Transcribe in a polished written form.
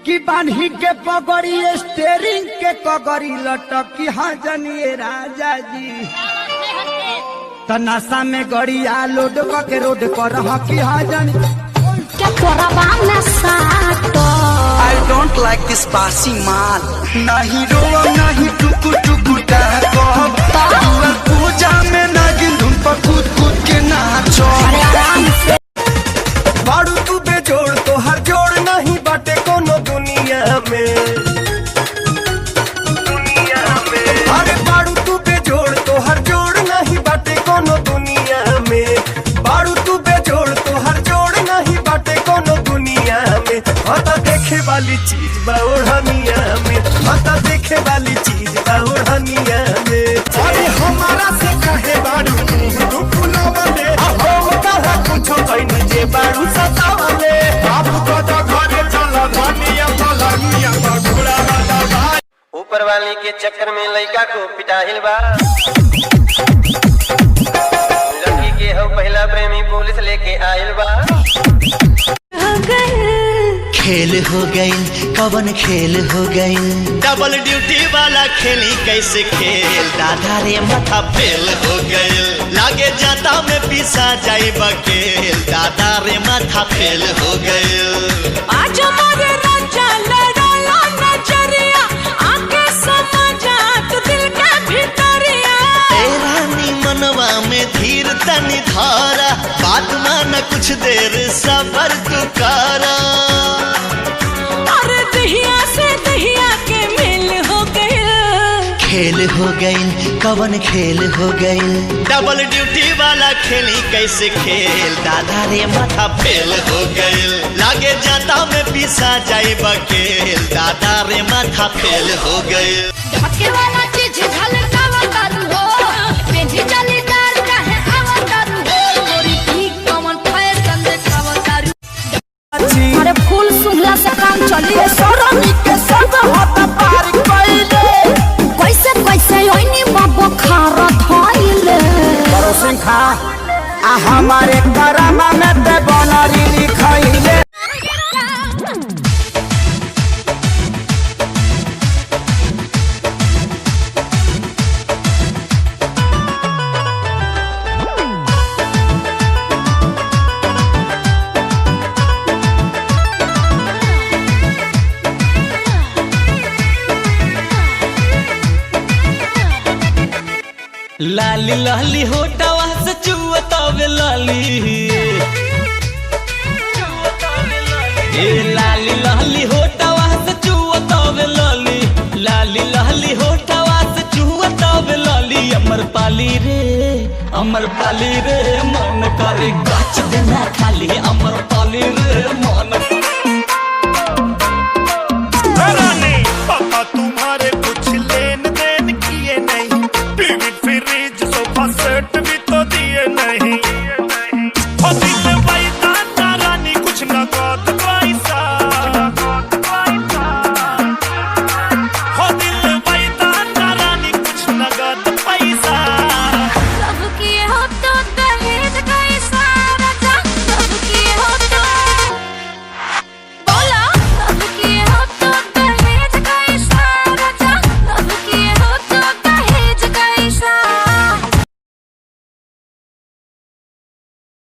कि बान्ही के पगड़ी स्टेरिंग के कगड़ी लटकी हाँ जनिए राजा जी तनासा में गड़िया लोड के रोड पर हकी हाँ जनी I don't like this बासी माल नहीं रोवा नहीं टुकु टुकु कहब पूजा में नागिन धुन पर कूद कूद के नाचो बारू तू बेजोड़ तो हर जोड़ नहीं बाटे कोनो दुनिया में अरे बारू तू बेजोड़ तो हर जोड़ नहीं बाटे कोनो दुनिया में बारू तू बेजोड़ तो हर जोड़ नहीं बाटे कोनो दुनिया में हता देखे वाली चीज बाउढ़निया में हता देखे वाली चीज बाउढ़निया में अरे हमारा से कहे बारू तू फुलवले हम कहा कुछ भइनी जे बारू सतावले आप को तो घरे चला धनिया पलनिया बघुड़ा वाला भाई ऊपर वाली के चक्कर में लड़का को पिटाहिल बा लड़की के हो पहला प्रेमी पुलिस लेके आइल बा खेल हो गई कवन खेल हो गई डबल ड्यूटी वाला खेली कैसे खेल दादा रे माथा फेल हो गई लागे जाता में पिसा जाई बकेल दादा रे माथा फेल हो गई आज हमारे राजा लड़ाला नजरिया आके समझा तू दिल के भीतरिया रानी मनवा में धीर तनी धारा बात मान कुछ देर सबर तू करा खेल हो गई कवन खेल हो गई डबल ड्यूटी वाला खेली कैसे खेल दादा रे माथा फेल हो गई लागे जाता में पिसा जाई बकेल दादा रे माथा फेल हो गई धक्के वाला चीज झलकावा करू हो पेंजी जालीदार काहे आवा करू हो गोरी ठीक कमन फैशन देखावा करू अरे फूल सुंघला से काम चली सोरमी के सब हाथ पार कइले कैसे कैसे ओइनी बाबा खारा थाइले परोसिन खा आ हमारे करमा में ते बनरी लिखइले लाली लाली होटवा से चुवतावे लाली लाली लाली होटवा से चुवतावे लाली लाली लाली होटवा से चुवतावे लाली अमर पाली रे मन करे गाछ देना खाली अमर पाली रे